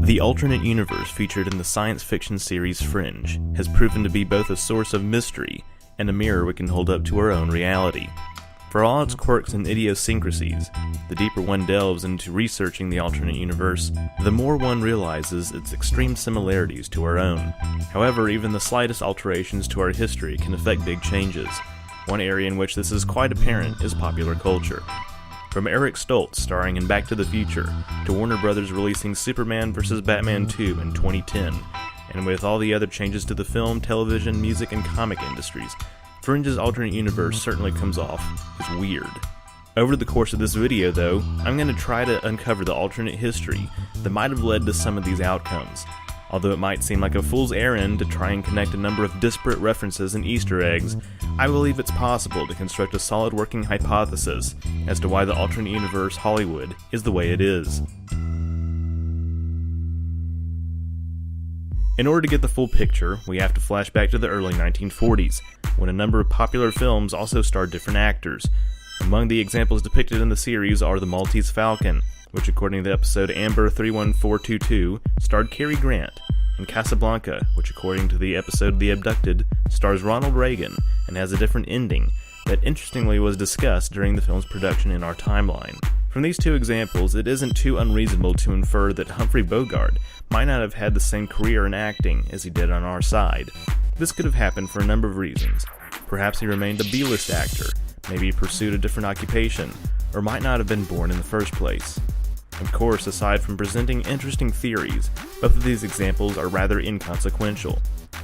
The alternate universe featured in the science fiction series Fringe has proven to be both a source of mystery and a mirror we can hold up to our own reality. For all its quirks and idiosyncrasies, the deeper one delves into researching the alternate universe, the more one realizes its extreme similarities to our own. However, even the slightest alterations to our history can affect big changes. One area in which this is quite apparent is popular culture. From Eric Stoltz starring in Back to the Future, to Warner Brothers releasing Superman vs. Batman 2 in 2010, and with all the other changes to the film, television, music, and comic industries, Fringe's alternate universe certainly comes off as weird. Over the course of this video, though, I'm going to try to uncover the alternate history that might have led to some of these outcomes. Although it might seem like a fool's errand to try and connect a number of disparate references and Easter eggs, I believe it's possible to construct a solid working hypothesis as to why the alternate universe Hollywood is the way it is. In order to get the full picture, we have to flash back to the early 1940s, when a number of popular films also starred different actors. Among the examples depicted in the series are The Maltese Falcon, which according to the episode Amber 31422 starred Cary Grant, and Casablanca, which according to the episode The Abducted stars Ronald Reagan and has a different ending that interestingly was discussed during the film's production in our timeline. From these two examples, it isn't too unreasonable to infer that Humphrey Bogart might not have had the same career in acting as he did on our side. This could have happened for a number of reasons. Perhaps he remained a B-list actor, maybe he pursued a different occupation, or might not have been born in the first place. Of course, aside from presenting interesting theories, both of these examples are rather inconsequential.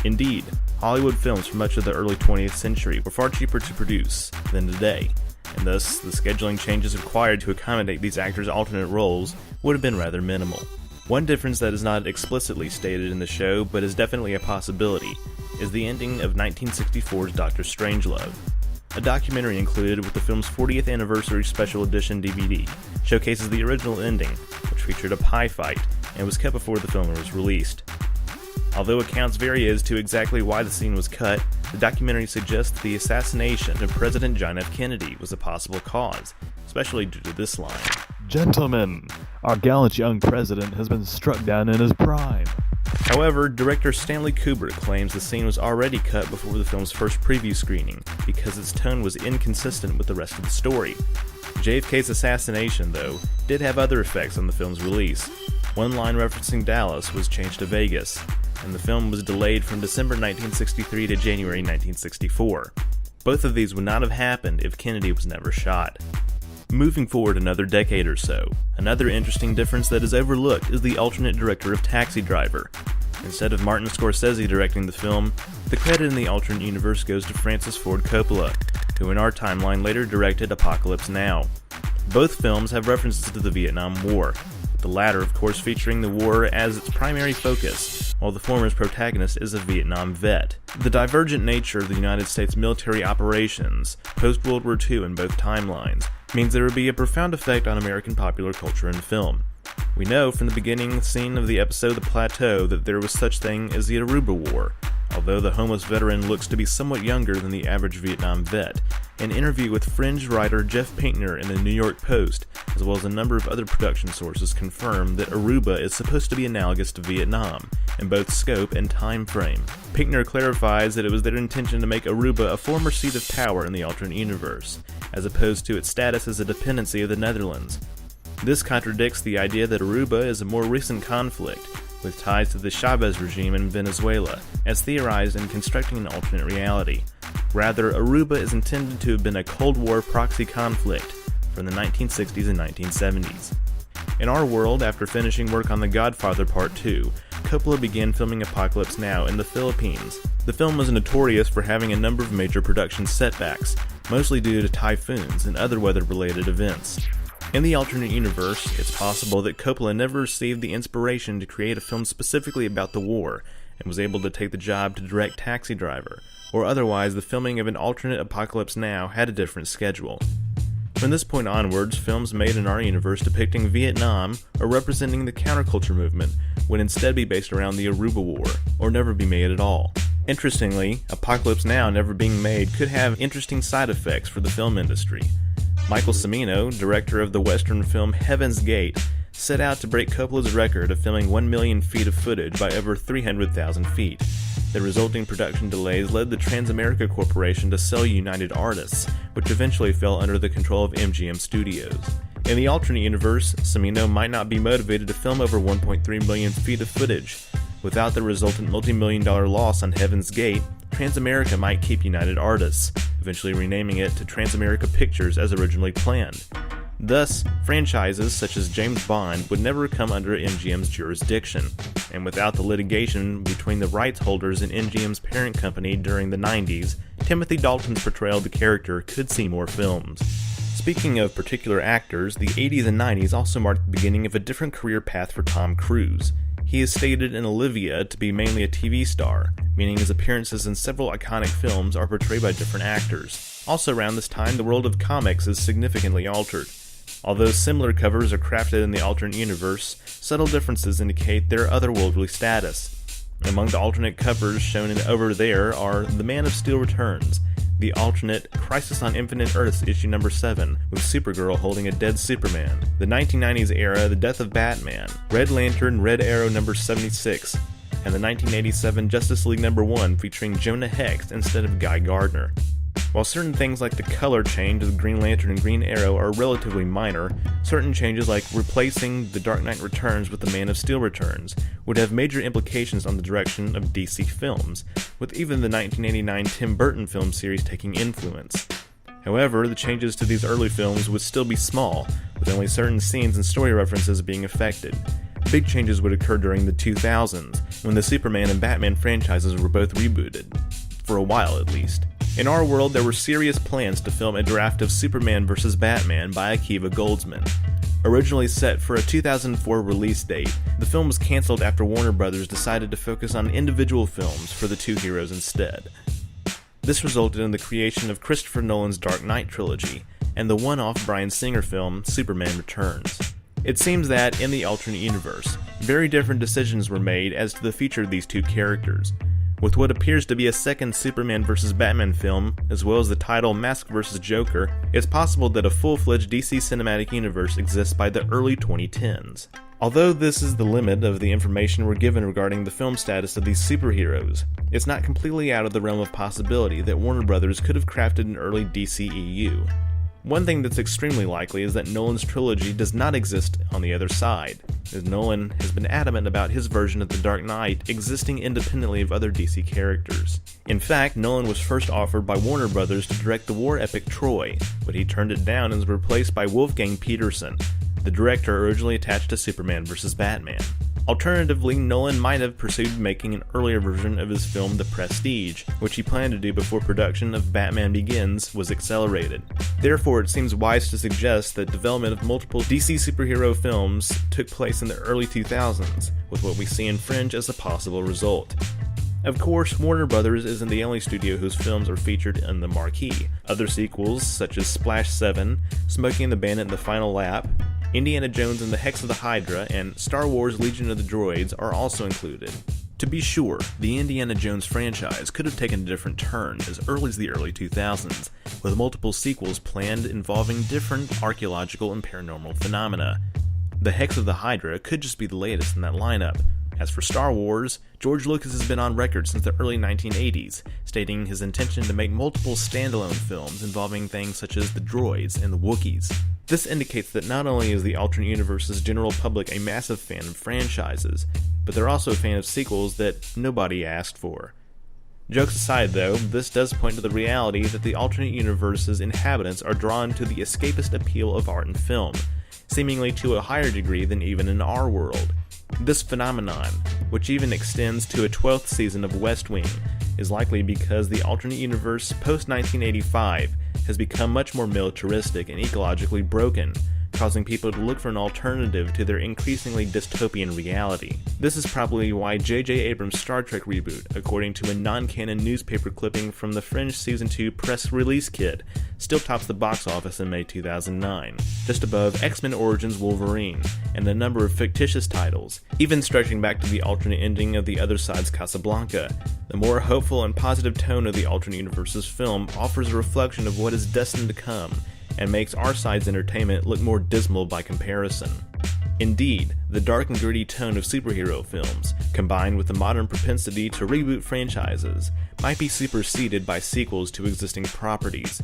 Indeed, Hollywood films for much of the early 20th century were far cheaper to produce than today, and thus the scheduling changes required to accommodate these actors' alternate roles would have been rather minimal. One difference that is not explicitly stated in the show, but is definitely a possibility, is the ending of 1964's Dr. Strangelove. A documentary included with the film's 40th anniversary special edition DVD showcases the original ending, which featured a pie fight and was cut before the film was released. Although accounts vary as to exactly why the scene was cut, the documentary suggests the assassination of President John F. Kennedy was a possible cause, especially due to this line. "Gentlemen, our gallant young president has been struck down in his prime." However, director Stanley Kubrick claims the scene was already cut before the film's first preview screening because its tone was inconsistent with the rest of the story. JFK's assassination, though, did have other effects on the film's release. One line referencing Dallas was changed to Vegas, and the film was delayed from December 1963 to January 1964. Both of these would not have happened if Kennedy was never shot. Moving forward another decade or so, another interesting difference that is overlooked is the alternate director of Taxi Driver. Instead of Martin Scorsese directing the film, the credit in the alternate universe goes to Francis Ford Coppola, who in our timeline later directed Apocalypse Now. Both films have references to the Vietnam War, the latter of course featuring the war as its primary focus, while the former's protagonist is a Vietnam vet. The divergent nature of the United States military operations post-World War II in both timelines means there would be a profound effect on American popular culture and film. We know from the beginning scene of the episode The Plateau that there was such thing as the Aruba War, although the homeless veteran looks to be somewhat younger than the average Vietnam vet. An interview with Fringe writer Jeff Pinkner in the New York Post, as well as a number of other production sources, confirm that Aruba is supposed to be analogous to Vietnam, in both scope and time frame. Pinkner clarifies that it was their intention to make Aruba a former seat of power in the alternate universe, as opposed to its status as a dependency of the Netherlands. This contradicts the idea that Aruba is a more recent conflict, with ties to the Chavez regime in Venezuela, as theorized in constructing an alternate reality. Rather, Aruba is intended to have been a Cold War proxy conflict from the 1960s and 1970s. In our world, after finishing work on The Godfather Part 2, Coppola began filming Apocalypse Now in the Philippines. The film was notorious for having a number of major production setbacks, mostly due to typhoons and other weather-related events. In the alternate universe, it's possible that Coppola never received the inspiration to create a film specifically about the war, and was able to take the job to direct Taxi Driver, or otherwise the filming of an alternate Apocalypse Now had a different schedule. From this point onwards, films made in our universe depicting Vietnam or representing the counterculture movement would instead be based around the Aruba War, or never be made at all. Interestingly, Apocalypse Now never being made could have interesting side effects for the film industry. Michael Cimino, director of the Western film Heaven's Gate, set out to break Coppola's record of filming 1 million feet of footage by over 300,000 feet. The resulting production delays led the Transamerica Corporation to sell United Artists, which eventually fell under the control of MGM Studios. In the alternate universe, Cimino might not be motivated to film over 1.3 million feet of footage. Without the resultant multi-million-dollar loss on Heaven's Gate, Transamerica might keep United Artists, eventually renaming it to Transamerica Pictures as originally planned. Thus, franchises such as James Bond would never come under MGM's jurisdiction, and without the litigation between the rights holders and MGM's parent company during the 90s, Timothy Dalton's portrayal of the character could see more films. Speaking of particular actors, the 80s and 90s also marked the beginning of a different career path for Tom Cruise. He is stated in Olivia to be mainly a TV star, meaning his appearances in several iconic films are portrayed by different actors. Also around this time, the world of comics is significantly altered. Although similar covers are crafted in the alternate universe, subtle differences indicate their otherworldly status. Among the alternate covers shown in Over There are The Man of Steel Returns, the alternate Crisis on Infinite Earths issue number 7, with Supergirl holding a dead Superman, the 1990s era The Death of Batman, Red Lantern Red Arrow number 76, and the 1987 Justice League number 1 featuring Jonah Hex instead of Guy Gardner. While certain things like the color change of the Green Lantern and Green Arrow are relatively minor, certain changes like replacing The Dark Knight Returns with The Man of Steel Returns would have major implications on the direction of DC films, with even the 1989 Tim Burton film series taking influence. However, the changes to these early films would still be small, with only certain scenes and story references being affected. Big changes would occur during the 2000s, when the Superman and Batman franchises were both rebooted. For a while, at least. In our world, there were serious plans to film a draft of Superman vs. Batman by Akiva Goldsman. Originally set for a 2004 release date, the film was cancelled after Warner Bros. Decided to focus on individual films for the two heroes instead. This resulted in the creation of Christopher Nolan's Dark Knight trilogy, and the one-off Bryan Singer film, Superman Returns. It seems that, in the alternate universe, very different decisions were made as to the future of these two characters. With what appears to be a second Superman vs. Batman film, as well as the title Mask vs. Joker, it's possible that a full-fledged DC cinematic universe exists by the early 2010s. Although this is the limit of the information we're given regarding the film status of these superheroes, it's not completely out of the realm of possibility that Warner Bros. Could have crafted an early DCEU. One thing that's extremely likely is that Nolan's trilogy does not exist on the other side, as Nolan has been adamant about his version of The Dark Knight existing independently of other DC characters. In fact, Nolan was first offered by Warner Bros. To direct the war epic Troy, but he turned it down and was replaced by Wolfgang Peterson, the director originally attached to Superman vs. Batman. Alternatively, Nolan might have pursued making an earlier version of his film The Prestige, which he planned to do before production of Batman Begins was accelerated. Therefore, it seems wise to suggest that development of multiple DC superhero films took place in the early 2000s, with what we see in Fringe as a possible result. Of course, Warner Bros. Isn't the only studio whose films are featured in the marquee. Other sequels, such as Splash 7, Smokey and the Bandit and the Final Lap, Indiana Jones and the Hex of the Hydra, and Star Wars Legion of the Droids are also included. To be sure, the Indiana Jones franchise could have taken a different turn as early as the early 2000s, with multiple sequels planned involving different archaeological and paranormal phenomena. The Hex of the Hydra could just be the latest in that lineup. As for Star Wars, George Lucas has been on record since the early 1980s, stating his intention to make multiple standalone films involving things such as the droids and the Wookiees. This indicates that not only is the alternate universe's general public a massive fan of franchises, but they're also a fan of sequels that nobody asked for. Jokes aside though, this does point to the reality that the alternate universe's inhabitants are drawn to the escapist appeal of art and film, seemingly to a higher degree than even in our world. This phenomenon, which even extends to a 12th season of West Wing, is likely because the alternate universe post-1985 has become much more militaristic and ecologically broken, causing people to look for an alternative to their increasingly dystopian reality. This is probably why J.J. Abrams' Star Trek reboot, according to a non-canon newspaper clipping from the Fringe Season 2 press release kit, still tops the box office in May 2009, just above X-Men Origins Wolverine, and a number of fictitious titles, even stretching back to the alternate ending of The Other Side's Casablanca. The more hopeful and positive tone of the alternate universe's film offers a reflection of what is destined to come, and makes our side's entertainment look more dismal by comparison. Indeed, the dark and gritty tone of superhero films, combined with the modern propensity to reboot franchises, might be superseded by sequels to existing properties.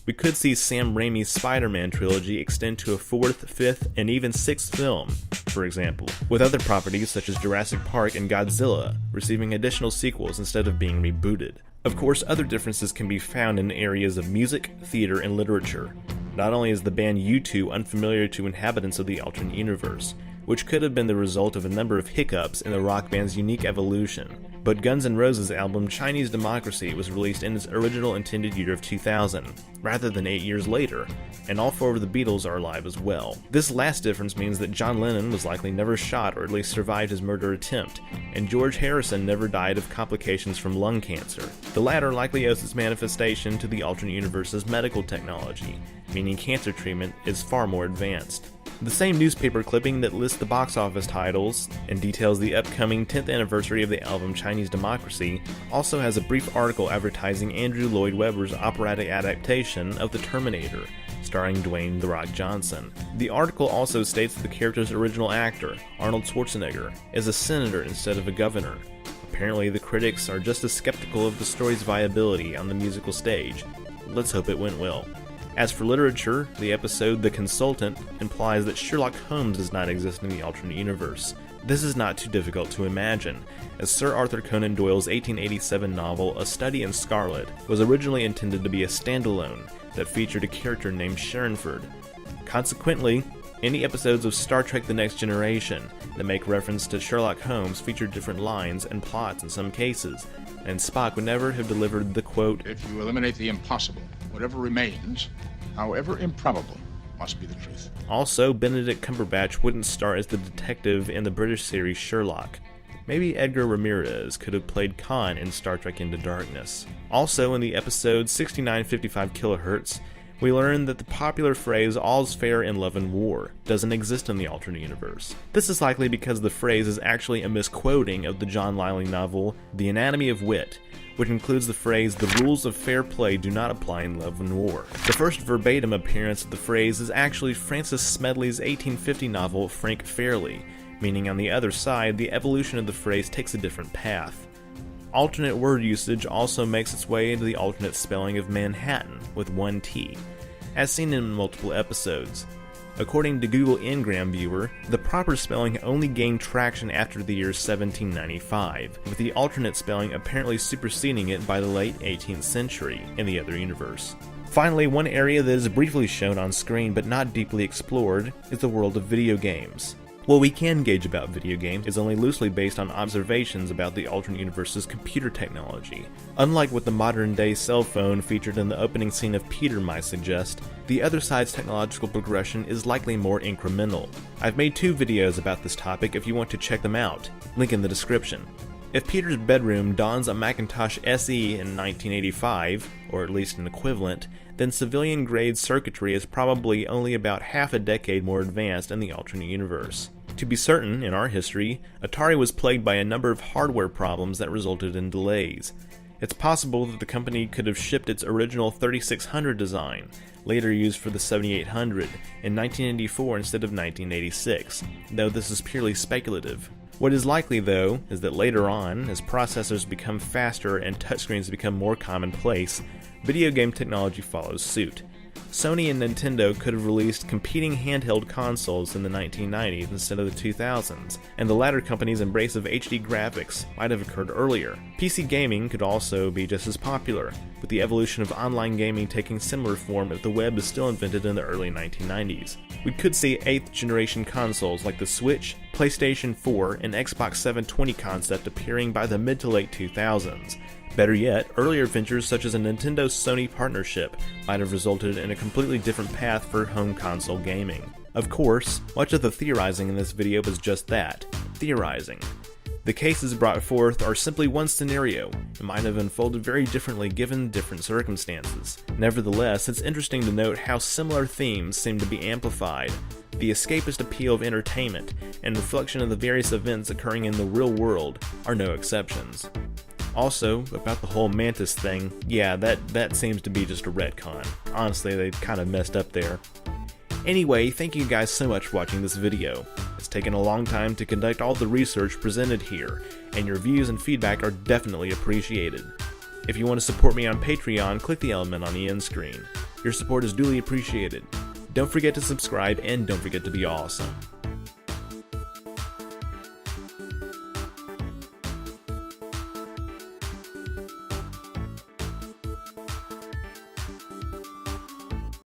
We could see Sam Raimi's Spider-Man trilogy extend to a 4th, 5th, and even 6th film, for example, with other properties such as Jurassic Park and Godzilla receiving additional sequels instead of being rebooted. Of course, other differences can be found in areas of music, theater, and literature. Not only is the band U2 unfamiliar to inhabitants of the alternate universe, which could have been the result of a number of hiccups in the rock band's unique evolution, but Guns N' Roses' album Chinese Democracy was released in its original intended year of 2000, rather than 8 years later, and all 4 of the Beatles are alive as well. This last difference means that John Lennon was likely never shot or at least survived his murder attempt, and George Harrison never died of complications from lung cancer. The latter likely owes its manifestation to the alternate universe's medical technology, meaning cancer treatment is far more advanced. The same newspaper clipping that lists the box office titles and details the upcoming 10th anniversary of the album Chinese Democracy also has a brief article advertising Andrew Lloyd Webber's operatic adaptation of The Terminator, starring Dwayne "The Rock" Johnson. The article also states that the character's original actor, Arnold Schwarzenegger, is a senator instead of a governor. Apparently, the critics are just as skeptical of the story's viability on the musical stage. Let's hope it went well. As for literature, the episode The Consultant implies that Sherlock Holmes does not exist in the alternate universe. This is not too difficult to imagine, as Sir Arthur Conan Doyle's 1887 novel A Study in Scarlet was originally intended to be a standalone that featured a character named Sharonford. Consequently, any episodes of Star Trek The Next Generation that make reference to Sherlock Holmes feature different lines and plots in some cases, and Spock would never have delivered the quote, "If you eliminate the impossible, whatever remains, however improbable, must be the truth." Also, Benedict Cumberbatch wouldn't star as the detective in the British series Sherlock. Maybe Edgar Ramirez could have played Khan in Star Trek Into Darkness. Also, in the episode 6955 kHz, we learn that the popular phrase "all's fair in love and war" doesn't exist in the alternate universe. This is likely because the phrase is actually a misquoting of the John Lyly novel The Anatomy of Wit, which includes the phrase "the rules of fair play do not apply in love and war." The first verbatim appearance of the phrase is actually Francis Smedley's 1850 novel Frank Fairley, meaning on the other side, the evolution of the phrase takes a different path. Alternate word usage also makes its way into the alternate spelling of Manhattan with one T, as seen in multiple episodes. According to Google Ngram Viewer, the proper spelling only gained traction after the year 1795, with the alternate spelling apparently superseding it by the late 18th century in the other universe. Finally, one area that is briefly shown on screen but not deeply explored is the world of video games. What we can gauge about video games is only loosely based on observations about the alternate universe's computer technology. Unlike what the modern-day cell phone featured in the opening scene of Peter might suggest, the other side's technological progression is likely more incremental. I've made 2 videos about this topic if you want to check them out, link in the description. If Peter's bedroom dons a Macintosh SE in 1985, or at least an equivalent, then civilian-grade circuitry is probably only about half a decade more advanced in the alternate universe. To be certain, in our history, Atari was plagued by a number of hardware problems that resulted in delays. It's possible that the company could have shipped its original 3600 design, later used for the 7800, in 1984 instead of 1986, though this is purely speculative. What is likely, though, is that later on, as processors become faster and touchscreens become more commonplace, video game technology follows suit. Sony and Nintendo could have released competing handheld consoles in the 1990s instead of the 2000s, and the latter company's embrace of HD graphics might have occurred earlier. PC gaming could also be just as popular, with the evolution of online gaming taking similar form if the web is still invented in the early 1990s. We could see 8th generation consoles like the Switch, PlayStation 4, and Xbox 720 concept appearing by the mid to late 2000s. Better yet, earlier ventures such as a Nintendo-Sony partnership might have resulted in a completely different path for home console gaming. Of course, much of the theorizing in this video is just that, theorizing. The cases brought forth are simply one scenario, and might have unfolded very differently given different circumstances. Nevertheless, it's interesting to note how similar themes seem to be amplified. The escapist appeal of entertainment and reflection of the various events occurring in the real world are no exceptions. Also, about the whole Mantis thing, yeah, that seems to be just a retcon. Honestly, they kind of messed up there. Anyway, thank you guys so much for watching this video. It's taken a long time to conduct all the research presented here, and your views and feedback are definitely appreciated. If you want to support me on Patreon, click the element on the end screen. Your support is duly appreciated. Don't forget to subscribe, and don't forget to be awesome.